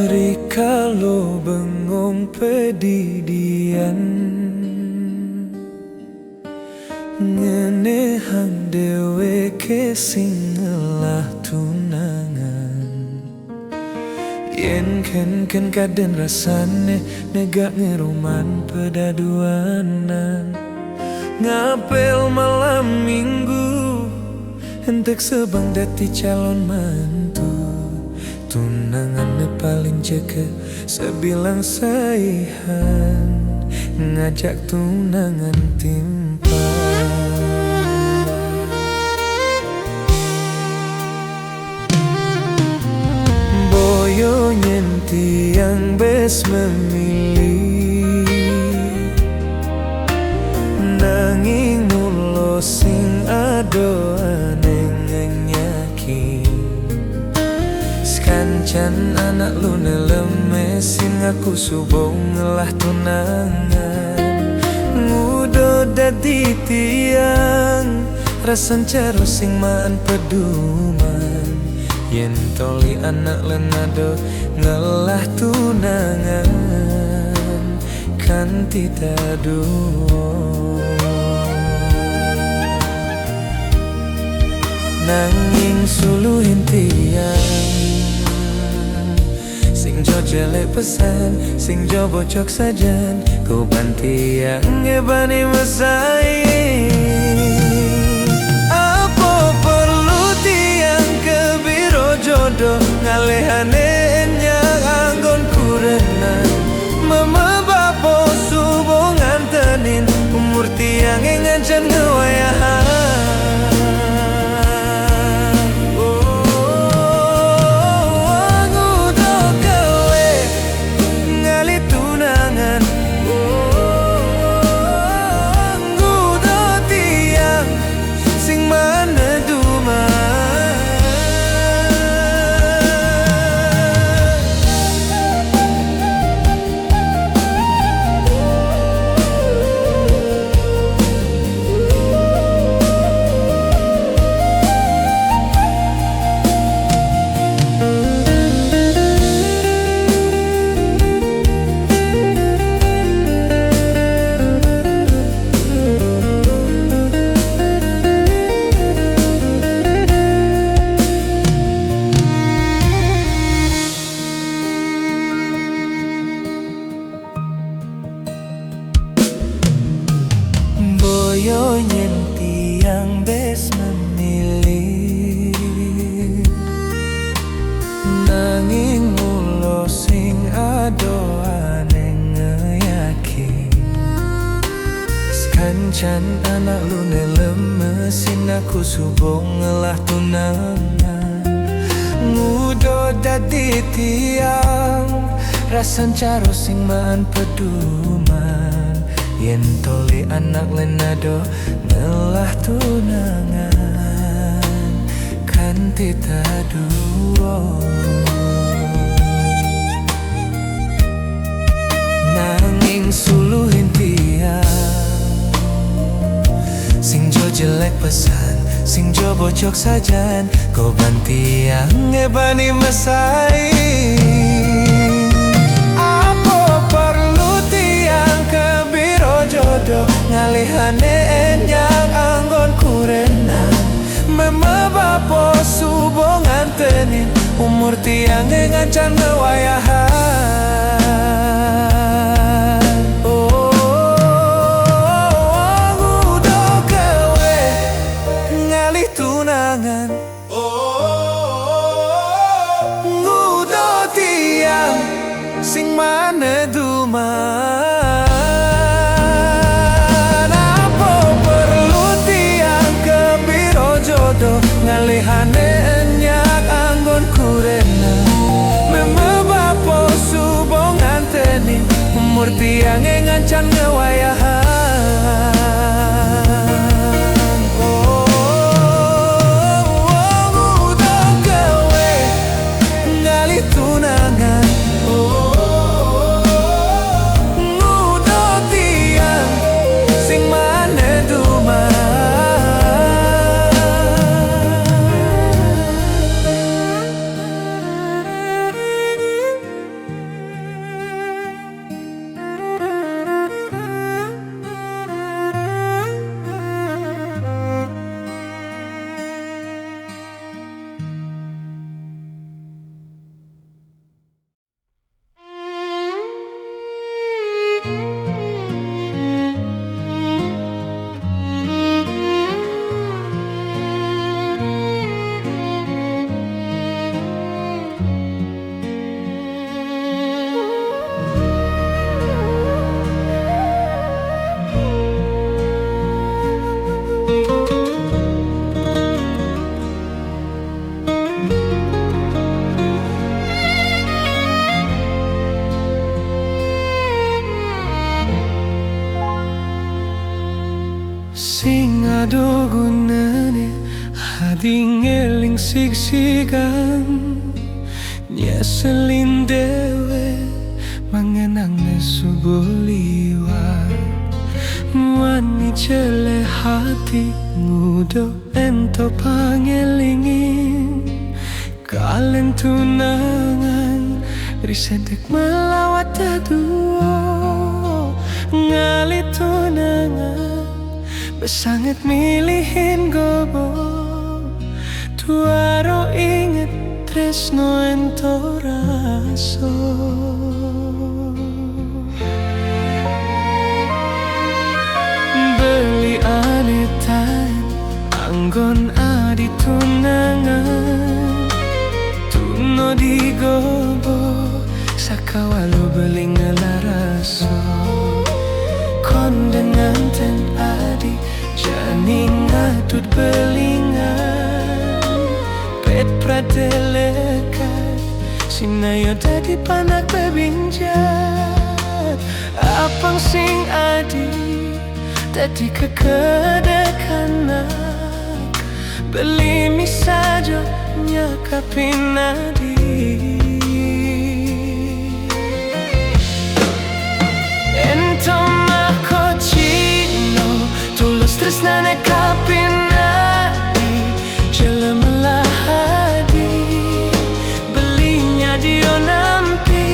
Rikalo bengong pedidian ngenehang deweke sing ngelah tunangan. Yen ken kaden rasane negak ngeruman pedaduanan. Ngapel malam minggu hentek sebang dati calon mantu. Tunangan paling jaga sebilang saihan ngajak tunangan timpa. Boyo nyenti yang bes memilih nanging mulo sing ado aneng nyaki. Kancan anak lu nelemesin aku subong ngelah tunangan. Ngudo dadi tiang rasan caro sing maan peduman. Yen toli anak lenado ngelah tunangan kan tidak duo. Nanging suluhin tiang sing jo jelek pesan, sing jo bocok sajan, ku banti yang ngebani mesai. Apa perlu tiang kebiro jodoh ngalehane nyang anggon kurenan. Mama bapo subo ngantenin umur tiang ngancan ngewayahan. Boyo nyenti yang bes memilih nanging mulo sing ado aneng ngeyakin. Kancan anak lu nelemesin aku subong ngelah tunangan. Ngudo dadi tiang rasan caro sing maan peduman. Yen toli anak lenado ngelah tunangan kan tidak duo. Nanging suluhin tiang sing jo jelek pesan, sing jo bocok sajan, kau banti yang ngebani mesai. Ngalihane enyang anggon kurenan. Mama bapo subo ngantenin umur tiang ngancan ngewayahan. Ngudo gawe ngalih tunangan. Ngudo tiang sing mana duman. Ngalihane nyak anggon kurena. Mema bapo subo ngantenin umur tiang ngancan ngewayahan. Ngudo gawe ngalih tunangan. tiado gunane hadi ngeling siksikan nyeselin dewe mangenang subuh liwat wani cele hati ngudo ento pangelingin kalen tunangan risedek melawat taduo ngali tunangan besangat milihin gobo tuaro inget tresno ento raso beli anetan anggon adi tunangan tuno di gobo sakawalo beli ngelaraso dengan ten adi jani ngatut belingan pet pradelekan sinayo tadi panak bebinjat apang sing adi tadi kekedekan beli misajo nyakapin adi tresnane kapinadi jelemalah hadi belinya dia nampi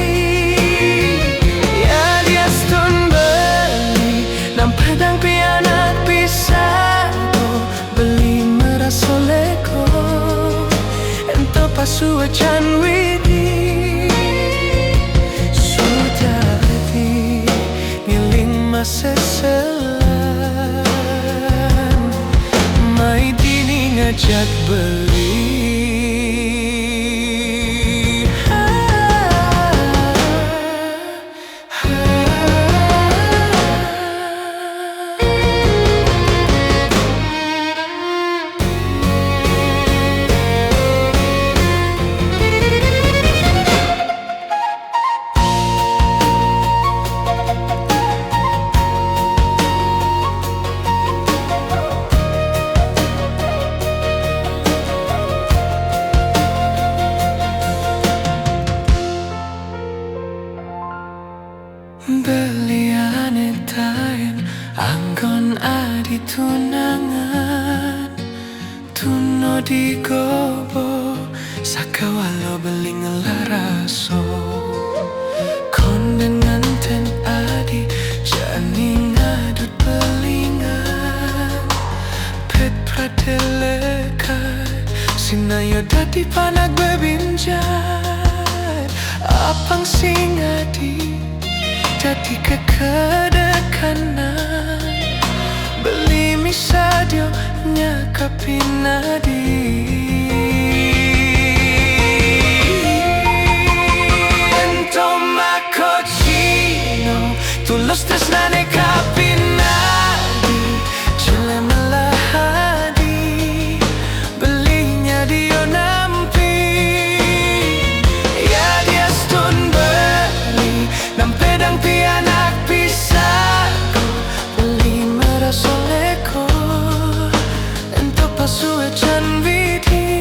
ya dia stun beli nam pedang pianak pisako beli merasoleko ento pasua can widi sudah di ngiling masesel ngajak beli beliane tain anggon adi tunangan tuno di gobo sakawalo beli ngelaraso konden nganten adi jani ngadut belingan pet pradelekan sinayo dadi panak bebinjat apang sing adi jadi kekedekanan beli misadio nyakapin adi ento makocino tulus tresnane kapin adi jelemalah hadi belinya dia nampi ya dia stun beli nam pedang pianak pisako beli merasoleko ento pasua can vidi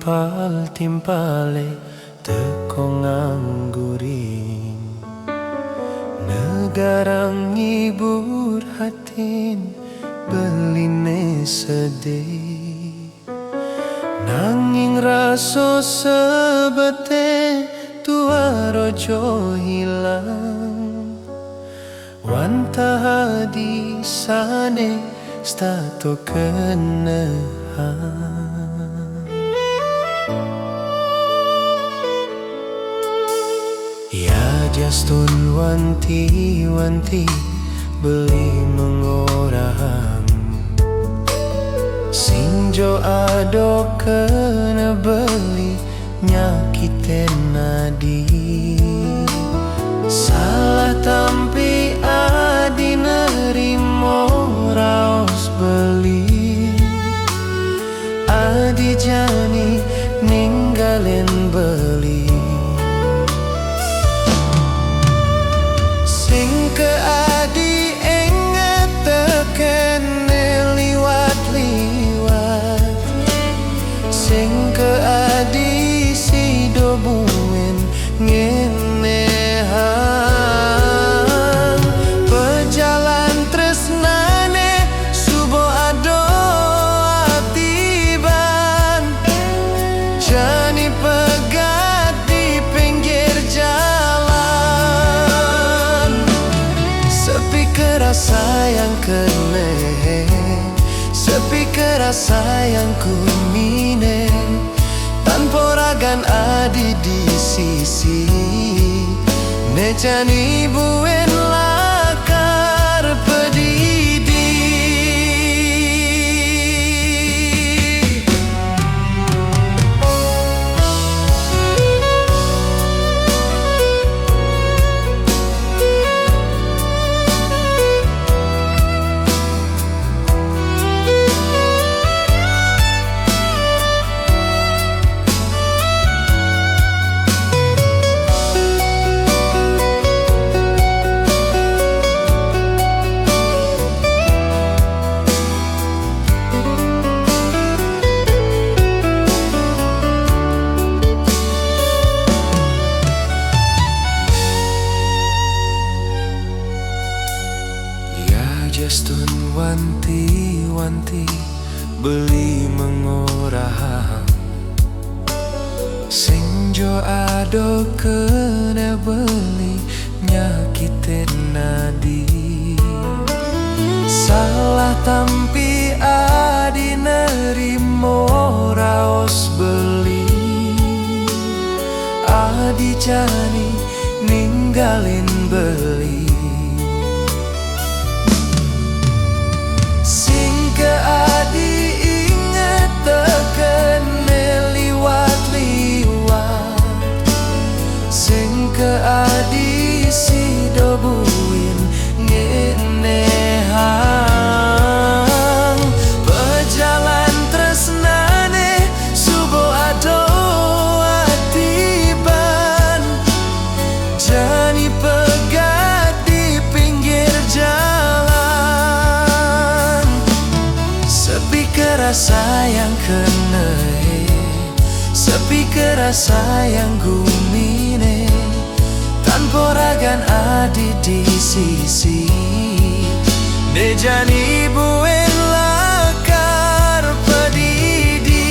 timpal-timpale teko ngangguring negara ngibur hatin beline sedih nanging raso sebete tua rojo hilang wanta hadi sane stato kenehan ya justun wanti-wanti beli mengorang sinjo ado kena beli nyakitin nadi salah tampi adi nerimo raos beli adi jani ninggalin beli sing ke adi inget teken liwat-liwat sing ke adi si dobuen ngenehan pejalan tresnane subo ado atiban jani pegat di pinggir jalan sepi kerasa yang kene sepi kerasa yang kumine tanpa ragan adi di sisi nejani buen lakar pedidi justun wanti-wanti beli mengorang sinjo ado kena beli nyakitin nadi salah tampi adi nerimo raos beli adi jani ninggalin beli adi inget teken liwat-liwat sing ke adi si dobuin ngenehang pejalan tresnane subo ado atiban jani pegat di pinggir jalan sepi kerasa yang kene sepi kerasa yang gumine tanpa ragan adi di sisi nejani buen lakar pedidi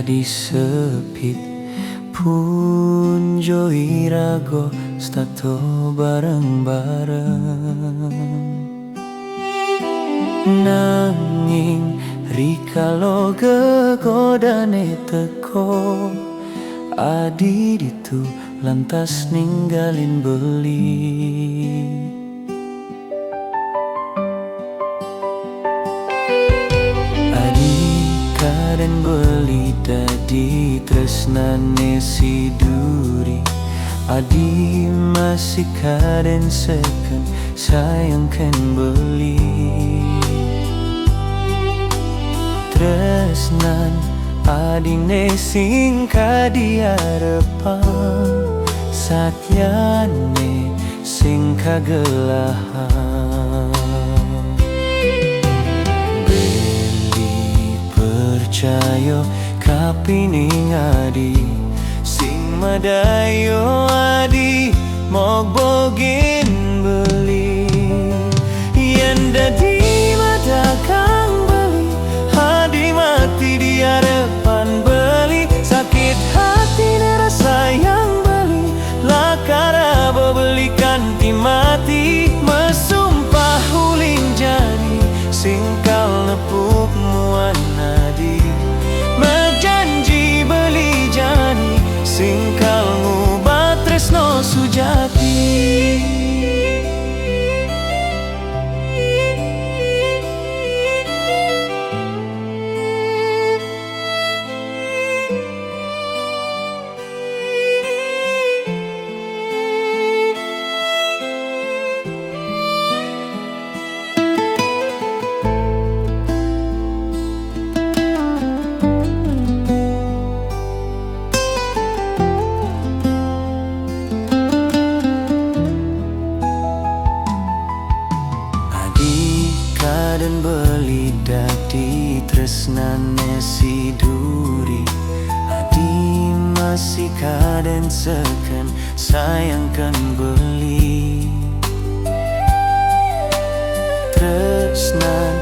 adi sepit punjo irago stato bareng-bareng. Nanging rikalo gegodane teko, adi ditu lantas ninggalin beli. Adi kaden beli dadi tresnane si duri. Adi masih kaden seken sayangkan beli. Tresnan adine sing kadiarepan, satyane sing kagelahan. Beli percaya kapining adi sing madayo adi mok bogin beli. Yen dadi madakang beli, adi mati di hadapan beli. Sakit hati rasa yang beli, lakara beli kanti mati. Mesumpah uling jani singkal nepuk muan adi. Mejanji beli jani singkal ngubah tresno sujati. Dan beli dadi tresnane si duri. Adi masih kaden seken sayangkan beli. Tresnan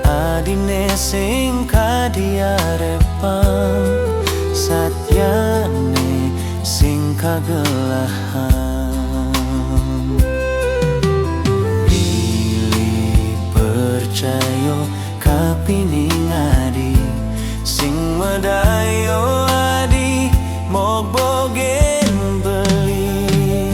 adine sing kadiarepan, satyane sing kagelahan. Percayo kapining adi sing madayo adi mok bogen beli.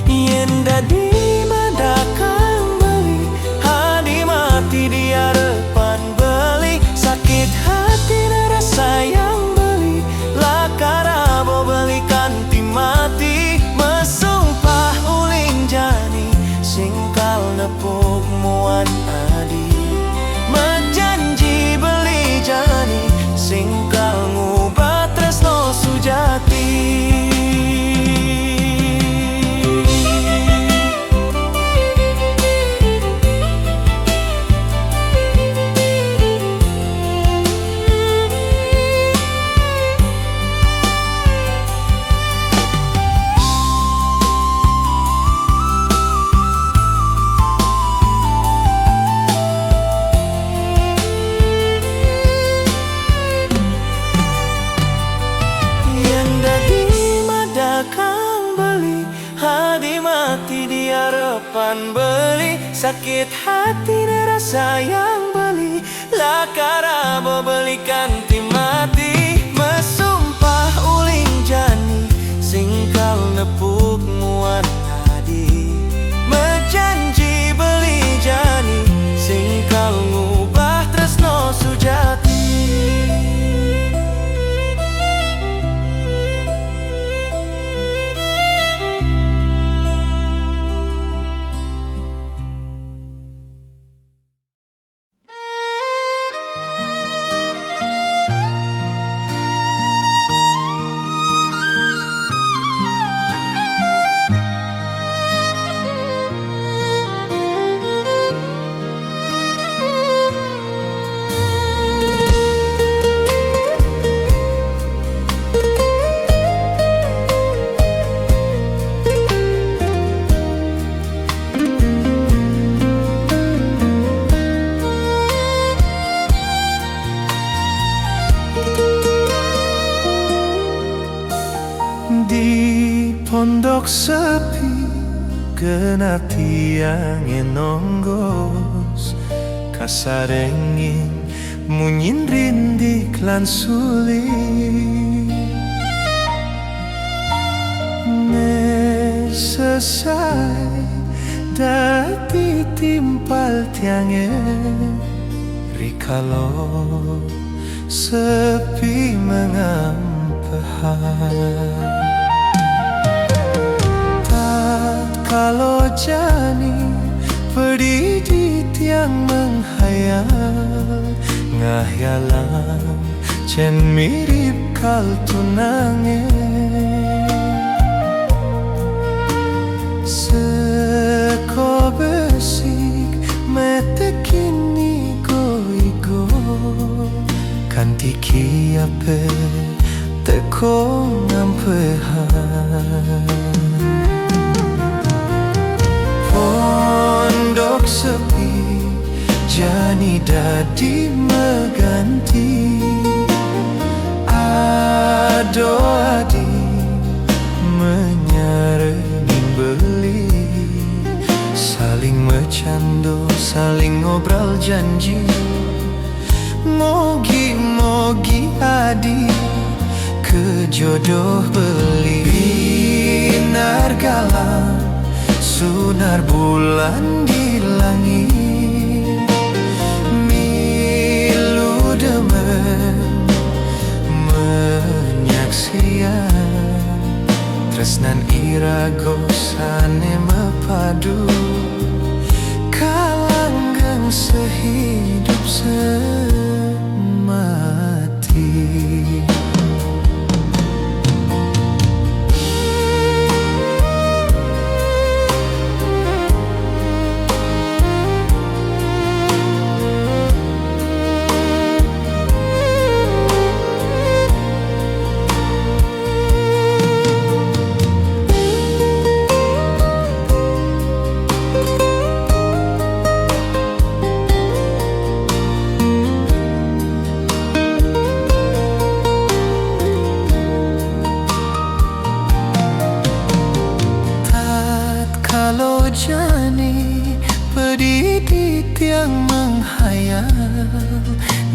Yen dadi madakang beli, adi mati di hadapan beli. Sakit hati rasa yang beli, lakara bo beli kanti mati. Mesumpah uling jani singkal nepuk muan adi. Mejanji beli jani singkal ngubah tresno sujati. Hadi mati di hadapan beli. Sakit hati rasa yang beli, lakara beli kanti mati. Mesumpah uling jani singkal nepuk muan adi. Mejanji beli jani singkal ngubah tresno sujati. Pondok sepi kena tiang enonggos, kasarengin munyin rindik lan sulit. Sesai dati timpal tiange, rikalo sepi mengampehan. Kalau jani pedih di tiang menghayal, ngahyalan cen mirip kal tunange. Seko besik metekini go-igo, kanti kiape teko ngampehan. Pondok sepi jani dadi meganti, ado adi menyarengin beli, saling mecando, saling ngobrol janji. Mogi-mogi adi kejodoh beli. Binar galang sunar bulan di langit, milu demen menyaksian, tresnan irago sane mepadu, kalanggeng sehidup semati. Kalau jani pedih di tiang menghayal,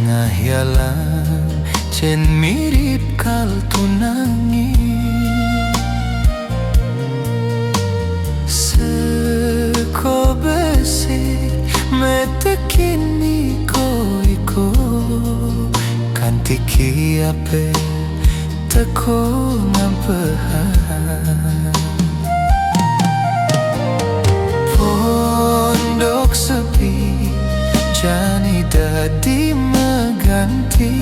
ngahyalan cen mirip kal tunangi. Seko besik metekini ko-iko, kanti kiape teko ngampehan. Pondok sepi jani dadi meganti,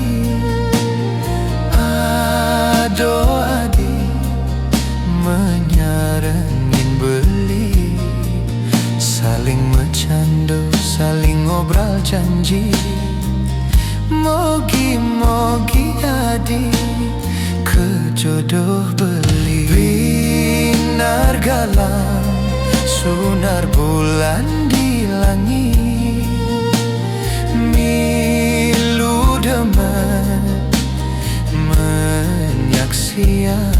ado adi menyarengin beli, saling mecando, saling ngobrol janji. Mogi-mogi adi kejodoh beli. Binar galang sunar bulan di langit, milu demen menyaksian,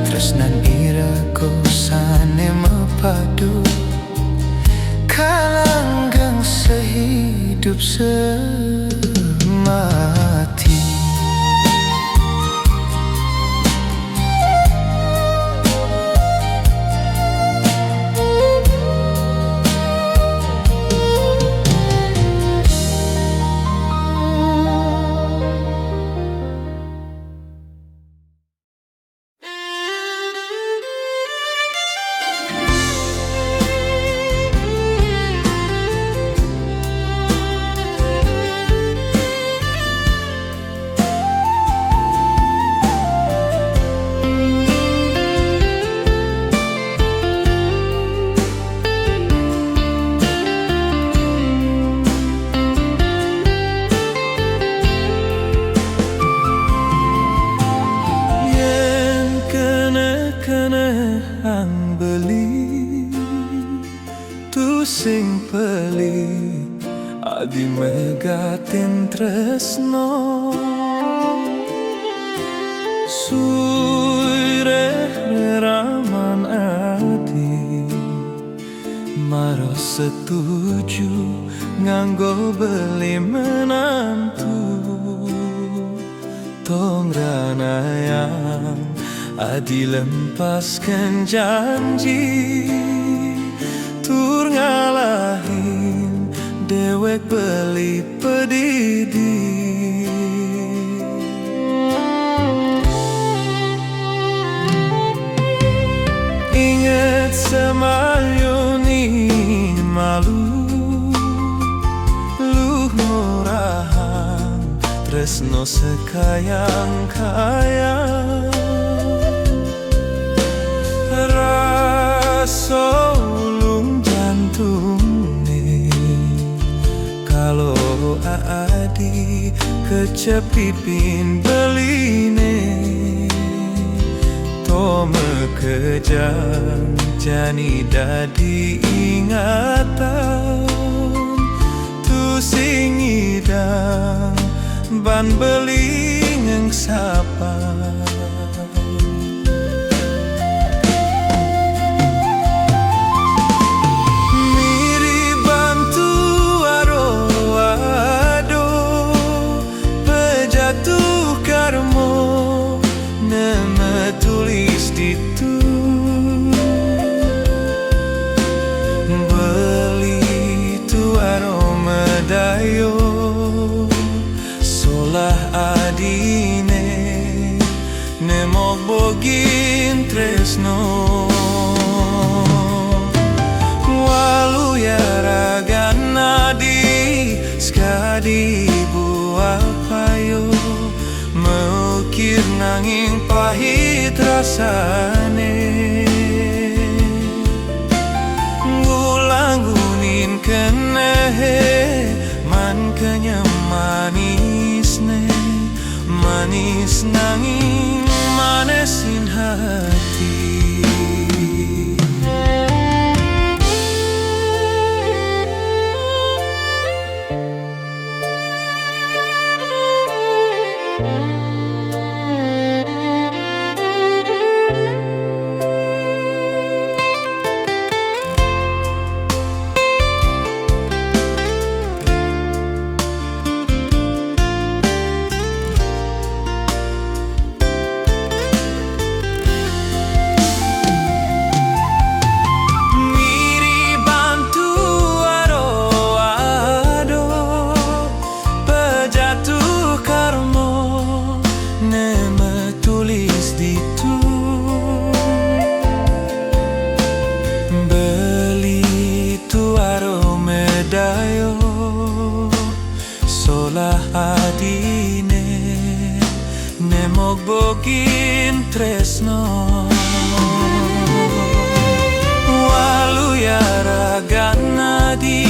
tresnan irago sane mepadu, kalanggeng sehidup semati. Sing pelit adi megaten tresno, suire rama setuju nganggo beli menantu tong ranayang adi lempaskan janji tur ngalahin dewek beli pedidi. Ingat semayuni malu luh murahan tresno sekayang-kayang rasa ulung jantung nih kalau adi kecepipin beline mekejang jani dadi ingatan tu sing idang ban beling sapa mirip bantu aro ado pejatuh karmo nama tulis ditu beli tu aroma dayo solah adine nemok bogin tresno walu ya ragan nadi skadi buah payo mengukir nanging pahit rasane ngulanggunin kenehe man kenyam manis ne manis nanging manesin hati. Solah adine nemok bogin tresno walu ya ragan nadi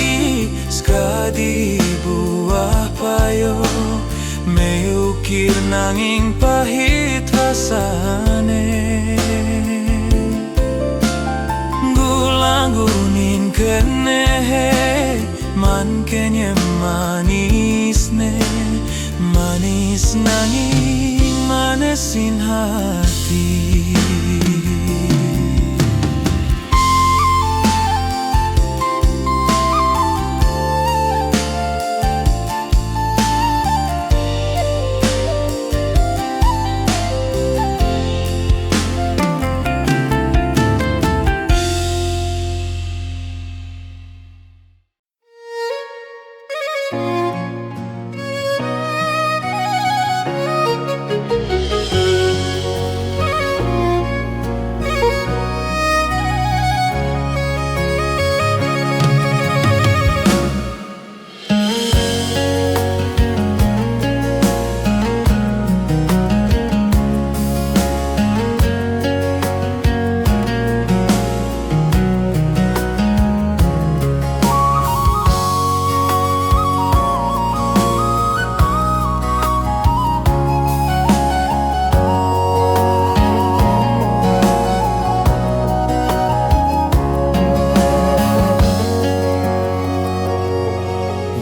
skadi buah payo meukir nanging pahit rasane gulanggunin kenehe man kenyem manis ne manis nanging manesin hati.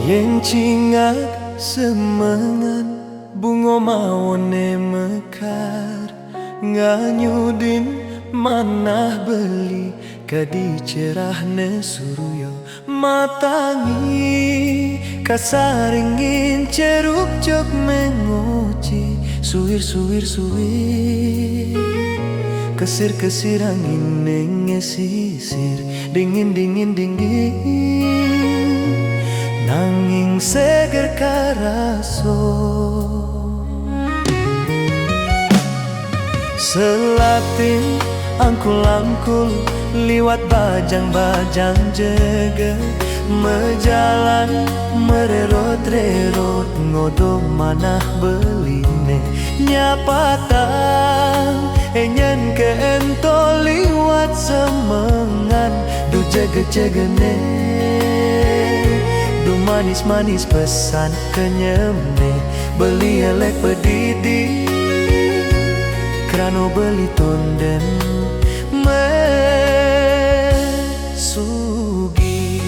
Yen cingak semangan bunga mawone mekar nganyudin manah beli kadi cerah ne suruyo matangi kasaringin ceruk jok mengoci suwir suwir suwir kesir kesir angin nenge sisir dingin dingin dingin nanging seger karaso selatin angkul-angkul liwat bajang-bajang jaga mejalan mererot-rerot ngodo manah beline nyapatang enyan ke ento liwat semengan du jaga-jagane du manis-manis pesan kenyemne beli elek pedidi krano beli tonden mesugi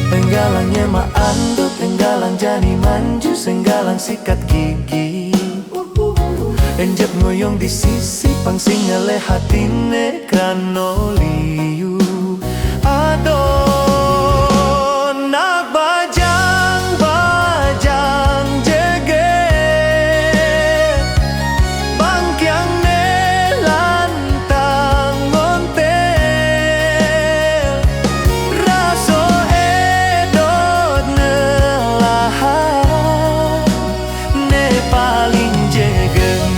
enggalangnya maanduk enggalang jani manju senggalang sikat gigi enjep ngoyong di sisi pangsing ngele hatine krano liu adon nak bajang-bajang jeget bangkyang ne lantang ngontel raso edot nelahan ne paling jegeng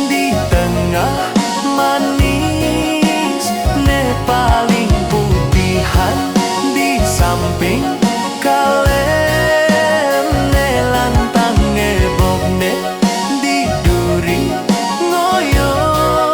di tengah manis ne paling putihan di samping kalem ne lantang ngebok ne di duri ngoyong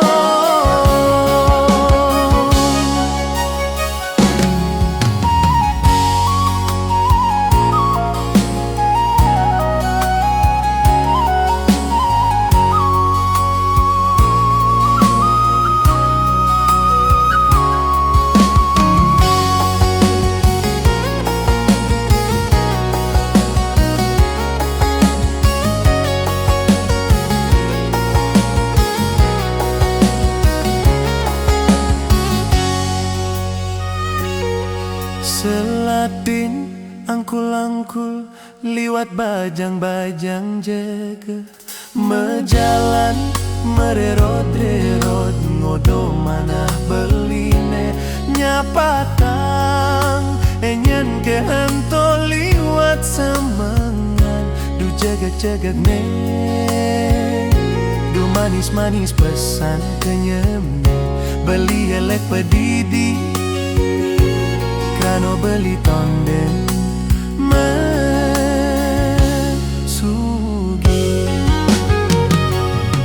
selatin angkul-angkul liwat bajang-bajang jaga mejalan mererot-rerot ngodo manah beline nyapatang enyan ke ento liwat semangan du jaga-jaga ne du manis-manis pesan kenyemne beli elek pedidi krano beli tonden mesugi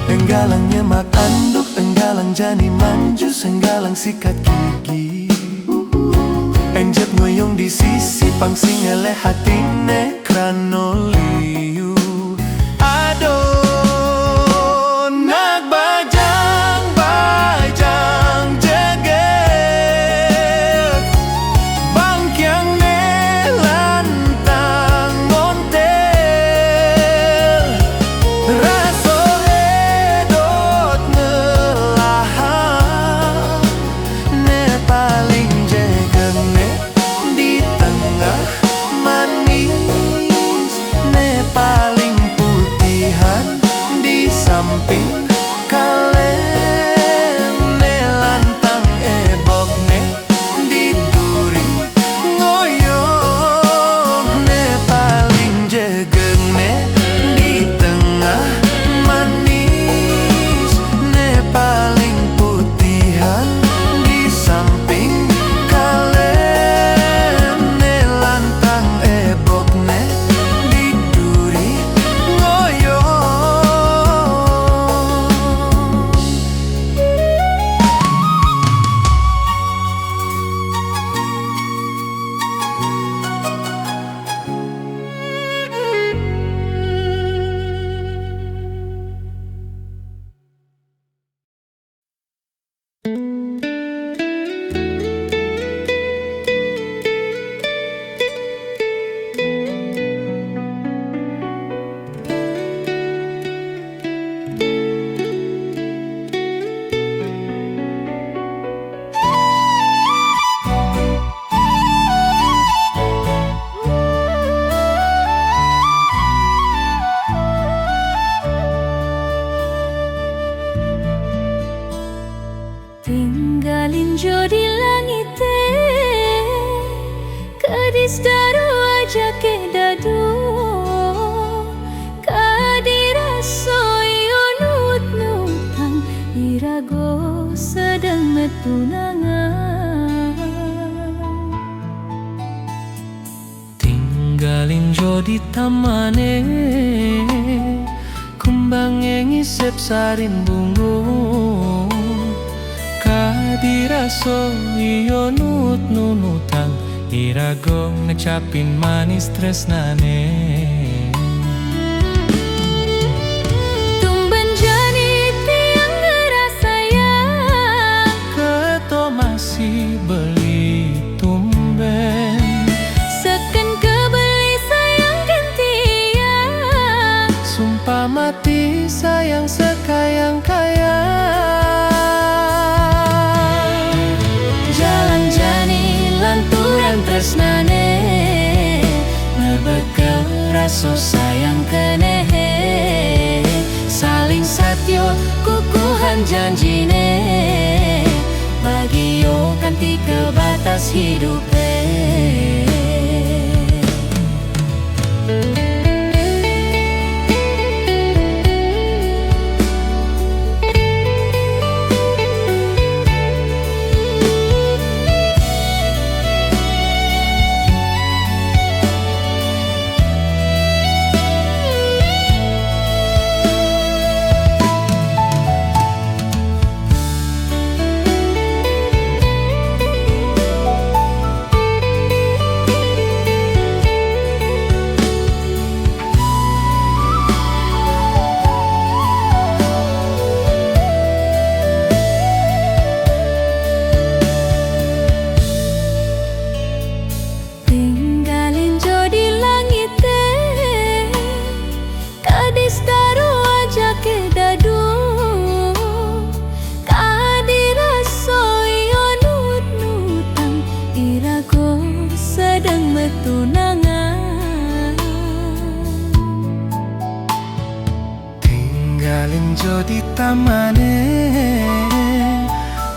enggalang nyemak anduk enggalang jani manju senggalang sikat gigi enjet ngoyong di sisi pangsing eleh hatine krano liu adon nak bajang-bajang jeget bangkyang ne lantang ngontel raso edot nelahan ne paling jegeng ne di tengah manis Tinggalin jo di langit Kadis daru aja ke dadu Kadiraso iyo nut-nutan Irago sedang metunangan Tinggalin jo di tamane Kumbang yang ngisep sarin bungo Kadiraso iyo nut-nunutan Irago ngecapin manis tresnane Tumben jani tiang ngerasayang Keto masih beli tumben Seken kebeli sayang gantian Sumpah mati sayang sekayang-kayang Jalan jani lanturan tresnane Ngebekel raso sayang kenehe Saling satyo kukuhan janjine Bagio kanti ke batas hidupe Tinggalin jo di tamane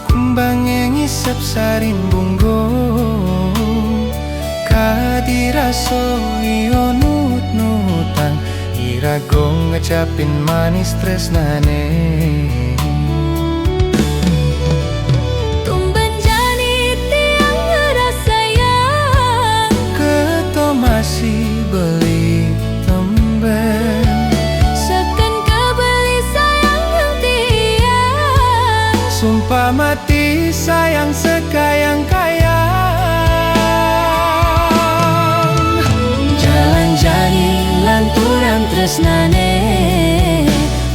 Kumbang yang ngisep sarin bungo Kadiraso iyo nut-nutan Irago ngecapin manis tresnane Tumben jani tiang ngerasayang Keto masih beli tumben Seken kebeli sayang gantian Sumpah mati sayang sekayang-kayang Jalan jani lanturan tresnane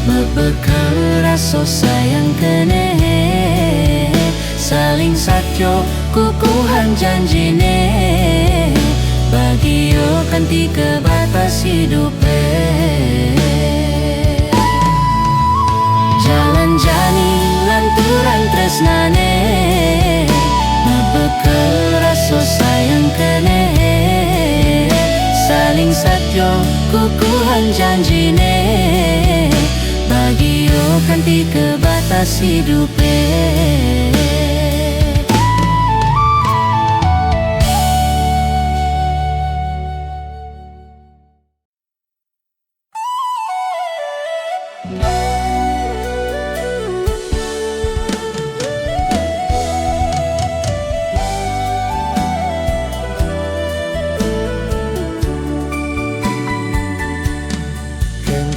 Bebekel raso sayang kenehe Saling satyo kukuhan janjine Bagio kanti ke batas hidupe Jalan jani lanturan tresnane Bebekel raso sayang kenehe Saling satyo kukuhan janjine Bagio kanti ke batas hidupe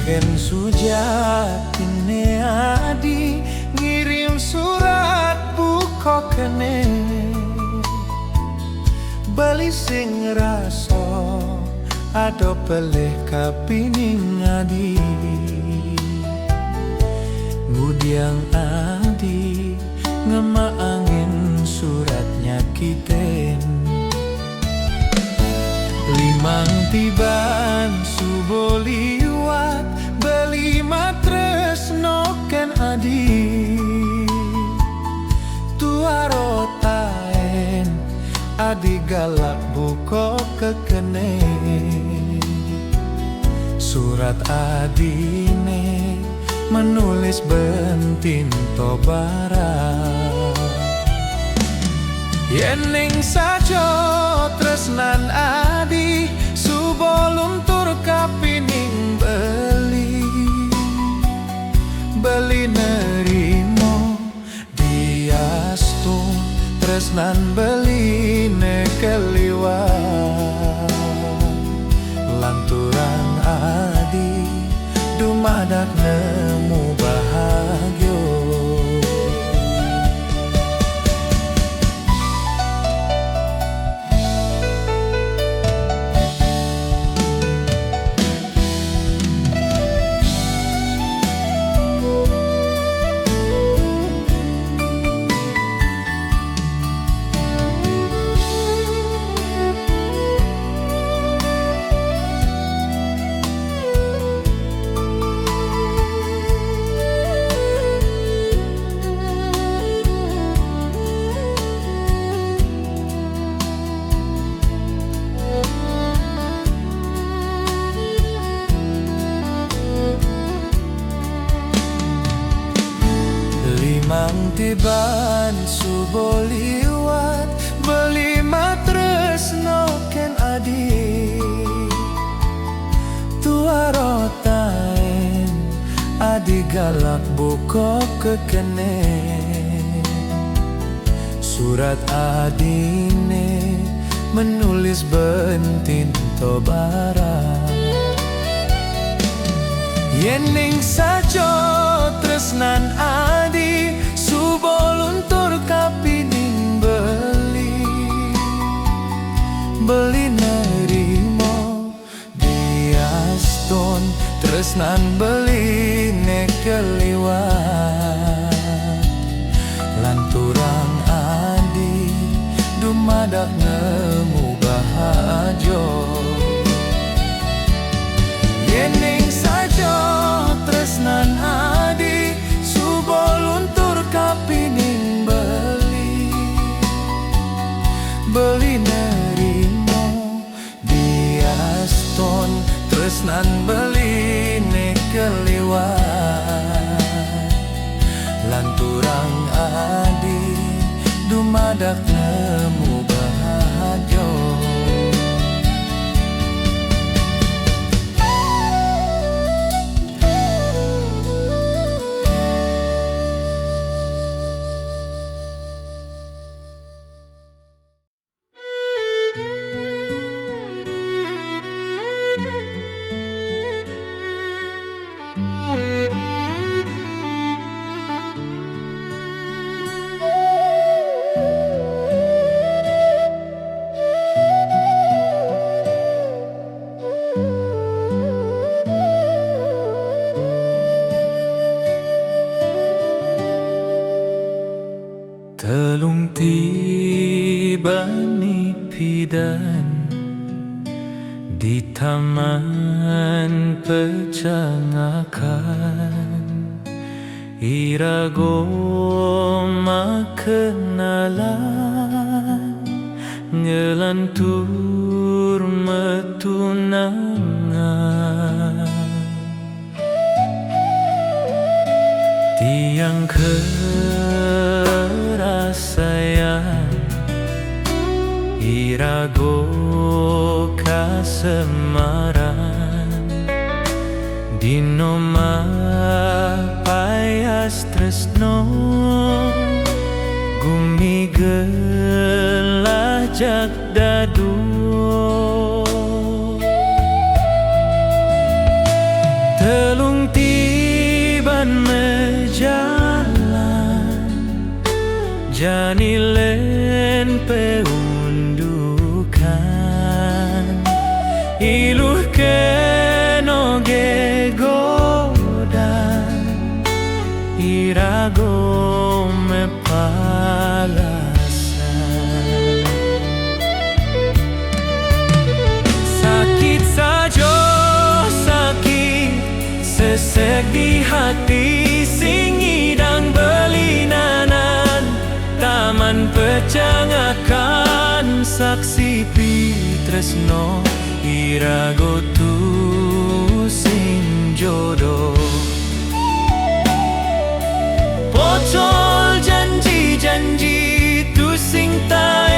Ken sujatine adi ngirim surat buka kene bali sing raso ado peleh kapining adi ngudiang adi ngema angin suratnya kiten limang tiban suboliwat beli matres noken adi tuarotaen adi galak buko kekene surat adine menulis bentin tobara Yening sajo tresnan adi subolun tur kapining beli nerimo diastu tresnan beli nekeliwat lanturan adi dumadak nemu bahagyo. Mang tiban suboliwat beli tresno ken adi tuarotain adi galak buka kekene surat adine menulis bentin tobaran yening sajo tresnan adi subolun tur kapining beli nerimo diaston tresnan beli nekeliwat lanturang adi dumadak nemu bahajo yening sajo tresnan adi subolun tur kapining beli nerimo diaston tresnan beli nekeliwat lanturang adi dumadak nemu bahajo. Telung tiba nipidan di taman pecangakan irago makenalan ngelantur metunangan tiang sayang irago kasemaran dino payas tresno gumigelah jak dadu telung tiban jani len peundukan iluh keno gegodan irago mepalasan sakit sajo sakit sesek di hati sing idang belinanan taman pecangakan saksi pitresno irago tu sing jodoh pocol janji-janji tu sing tak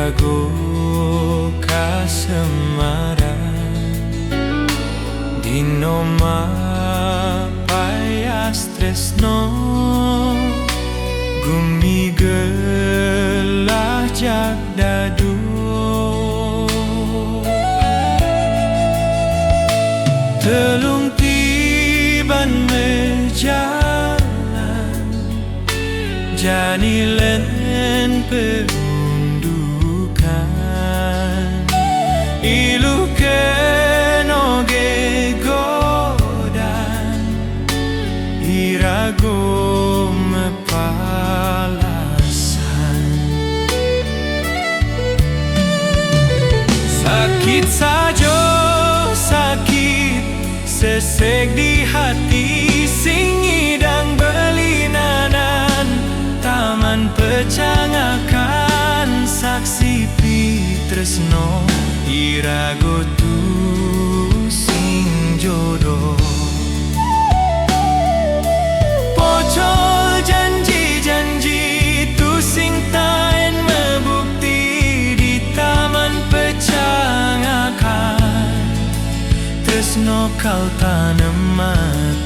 irago kasemara dino mapayas tresno gumigelah jak dadu telung tiban mejalan jani len pengundukan ilu kenoge godan irago mepalasan sakit sajo sakit sesek di hati sing idang belinanan taman pecangakan saksi pitresno irago tu sing jodoh pocol janji-janji tu sing taen membukti di taman pecangakan tresno kau tanam mati